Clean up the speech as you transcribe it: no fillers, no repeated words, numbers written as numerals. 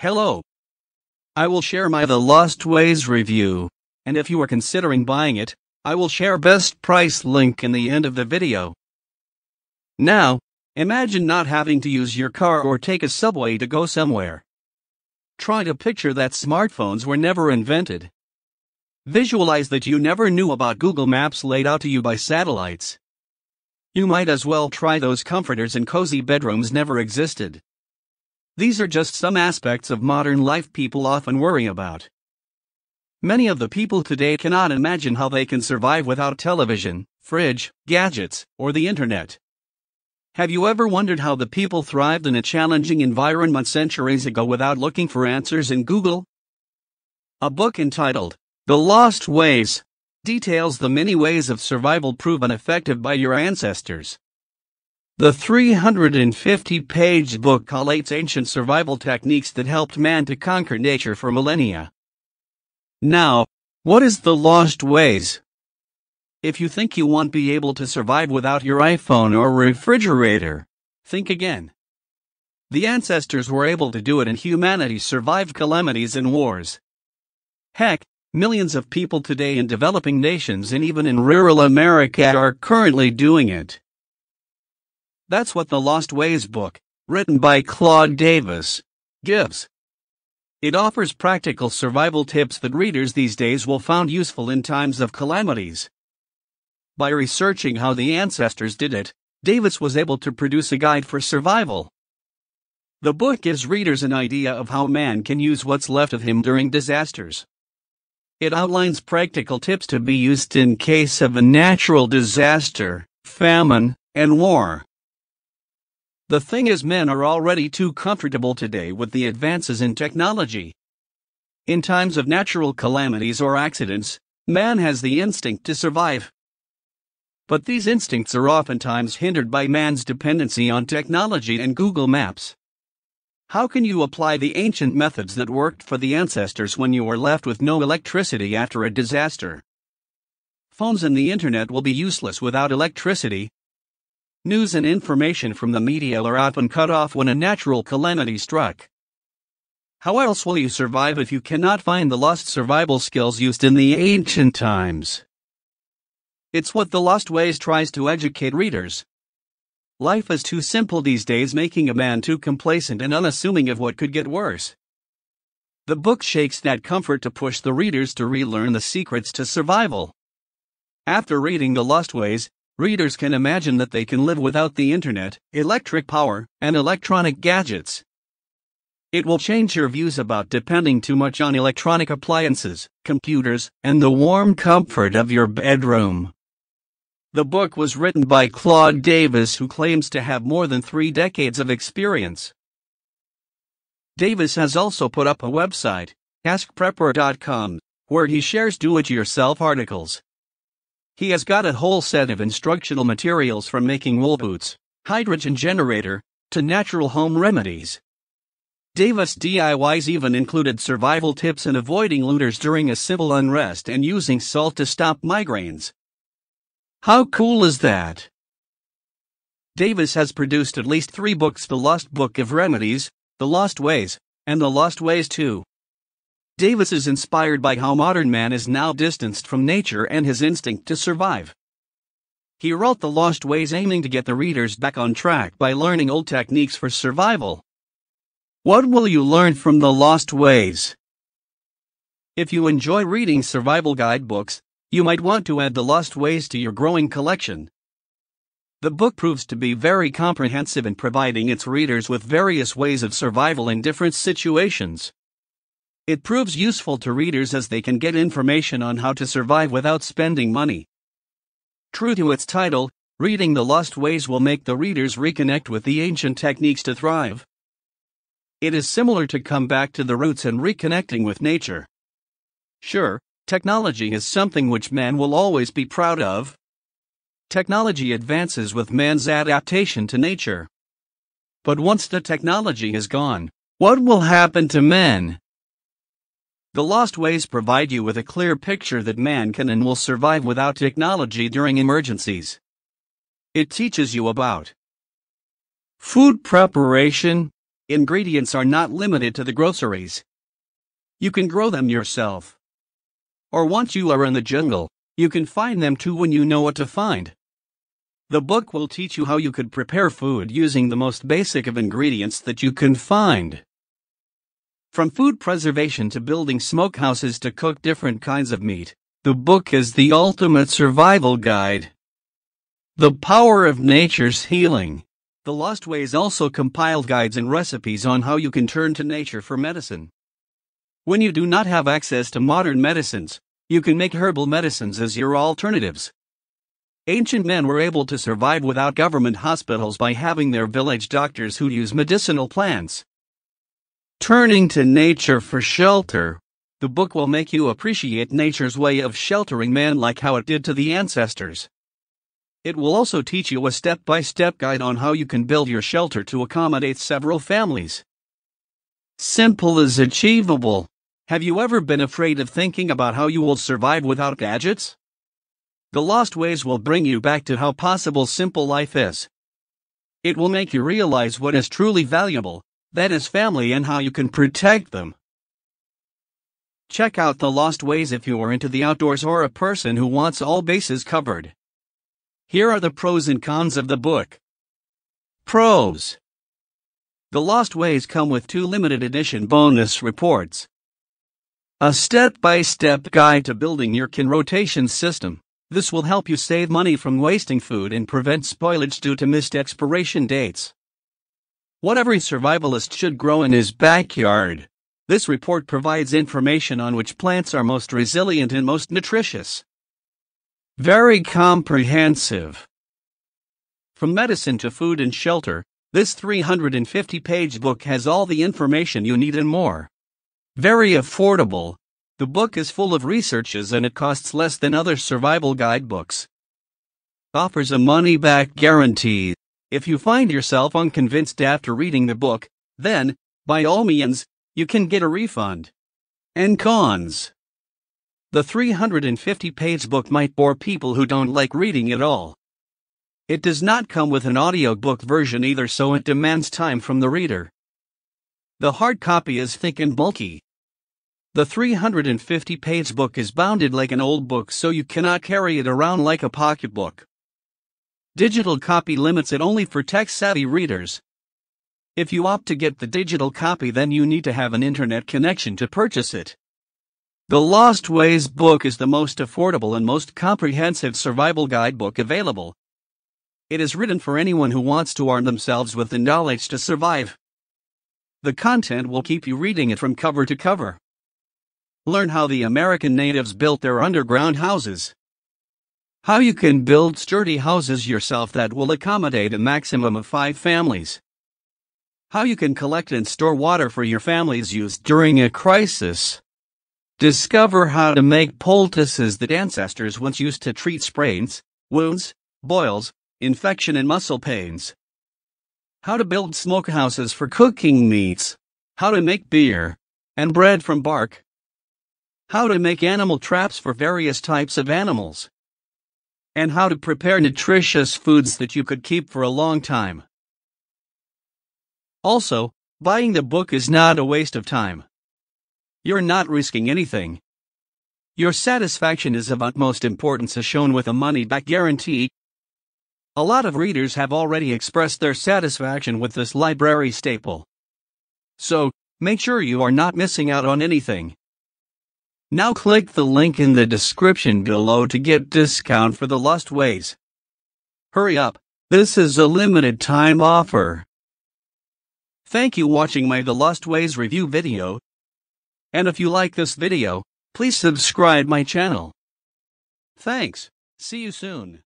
Hello. I will share my The Lost Ways review, and if you are considering buying it, I will share best price link in the end of the video. Now, imagine not having to use your car or take a subway to go somewhere. Try to picture that smartphones were never invented. Visualize that you never knew about Google Maps laid out to you by satellites. You might as well try those comforters and cozy bedrooms never existed. These are just some aspects of modern life people often worry about. Many of the people today cannot imagine how they can survive without television, fridge, gadgets, or the internet. Have you ever wondered how the people thrived in a challenging environment centuries ago without looking for answers in Google? A book entitled, The Lost Ways, details the many ways of survival proven effective by your ancestors. The 350-page book collates ancient survival techniques that helped man to conquer nature for millennia. Now, what is the Lost Ways? If you think you won't be able to survive without your iPhone or refrigerator, think again. The ancestors were able to do it and humanity survived calamities and wars. Heck, millions of people today in developing nations and even in rural America are currently doing it. That's what the Lost Ways book, written by Claude Davis, gives. It offers practical survival tips that readers these days will find useful in times of calamities. By researching how the ancestors did it, Davis was able to produce a guide for survival. The book gives readers an idea of how man can use what's left of him during disasters. It outlines practical tips to be used in case of a natural disaster, famine, and war. The thing is, men are already too comfortable today with the advances in technology. In times of natural calamities or accidents, man has the instinct to survive. But these instincts are oftentimes hindered by man's dependency on technology and Google Maps. How can you apply the ancient methods that worked for the ancestors when you are left with no electricity after a disaster? Phones and the internet will be useless without electricity. News and information from the media are often cut off when a natural calamity struck. How else will you survive if you cannot find the lost survival skills used in the ancient times? It's what The Lost Ways tries to educate readers. Life is too simple these days, making a man too complacent and unassuming of what could get worse. The book shakes that comfort to push the readers to relearn the secrets to survival. After reading The Lost Ways, readers can imagine that they can live without the internet, electric power, and electronic gadgets. It will change your views about depending too much on electronic appliances, computers, and the warm comfort of your bedroom. The book was written by Claude Davis, who claims to have more than 3 decades of experience. Davis has also put up a website, AskPrepper.com, where he shares do-it-yourself articles. He has got a whole set of instructional materials from making wool boots, hydrogen generator, to natural home remedies. Davis' DIYs even included survival tips and avoiding looters during a civil unrest and using salt to stop migraines. How cool is that? Davis has produced at least 3 books: The Lost Book of Remedies, The Lost Ways, and The Lost Ways 2. Davis is inspired by how modern man is now distanced from nature and his instinct to survive. He wrote The Lost Ways aiming to get the readers back on track by learning old techniques for survival. What will you learn from The Lost Ways? If you enjoy reading survival guidebooks, you might want to add The Lost Ways to your growing collection. The book proves to be very comprehensive in providing its readers with various ways of survival in different situations. It proves useful to readers as they can get information on how to survive without spending money. True to its title, reading The Lost Ways will make the readers reconnect with the ancient techniques to thrive. It is similar to come back to the roots and reconnecting with nature. Sure, technology is something which man will always be proud of. Technology advances with man's adaptation to nature. But once the technology is gone, what will happen to men? The Lost Ways provide you with a clear picture that man can and will survive without technology during emergencies. It teaches you about food preparation, Ingredients are not limited to the groceries. You can grow them yourself. Or once you are in the jungle, you can find them too when you know what to find. The book will teach you how you could prepare food using the most basic of ingredients that you can find. From food preservation to building smokehouses to cook different kinds of meat, the book is the ultimate survival guide. The power of nature's healing. The Lost Ways also compiled guides and recipes on how you can turn to nature for medicine. When you do not have access to modern medicines, you can make herbal medicines as your alternatives. Ancient men were able to survive without government hospitals by having their village doctors who use medicinal plants. Turning to nature for shelter. The book will make you appreciate nature's way of sheltering man like how it did to the ancestors. It will also teach you a step-by-step guide on how you can build your shelter to accommodate several families. Simple is achievable. Have you ever been afraid of thinking about how you will survive without gadgets? The Lost Ways will bring you back to how possible simple life is. It will make you realize what is truly valuable, that is family, and how you can protect them. Check out The Lost Ways if you are into the outdoors or a person who wants all bases covered. Here are the pros and cons of the book. Pros. The Lost Ways come with 2 limited edition bonus reports. A step-by-step guide to building your can rotation system. This will help you save money from wasting food and prevent spoilage due to missed expiration dates. What every survivalist should grow in his backyard. This report provides information on which plants are most resilient and most nutritious. Very comprehensive. From medicine to food and shelter, this 350-page book has all the information you need and more. Very affordable. The book is full of researches and it costs less than other survival guidebooks. Offers a money-back guarantee. If you find yourself unconvinced after reading the book, then, by all means, you can get a refund. And cons. The 350-page book might bore people who don't like reading at all. It does not come with an audiobook version either, so it demands time from the reader. The hard copy is thick and bulky. The 350-page book is bounded like an old book, so you cannot carry it around like a pocketbook. Digital copy limits it only for tech-savvy readers. If you opt to get the digital copy, then you need to have an internet connection to purchase it. The Lost Ways book is the most affordable and most comprehensive survival guidebook available. It is written for anyone who wants to arm themselves with the knowledge to survive. The content will keep you reading it from cover to cover. Learn how the American natives built their underground houses. How you can build sturdy houses yourself that will accommodate a maximum of 5 families. How you can collect and store water for your family's use during a crisis. Discover how to make poultices that ancestors once used to treat sprains, wounds, boils, infection and muscle pains. How to build smokehouses for cooking meats. How to make beer and bread from bark. How to make animal traps for various types of animals. And how to prepare nutritious foods that you could keep for a long time. Also, buying the book is not a waste of time. You're not risking anything. Your satisfaction is of utmost importance, as shown with a money-back guarantee. A lot of readers have already expressed their satisfaction with this library staple. So, make sure you are not missing out on anything. Now click the link in the description below to get discount for The Lost Ways. Hurry up, this is a limited time offer. Thank you for watching my The Lost Ways review video. And if you like this video, please subscribe my channel. Thanks. See you soon.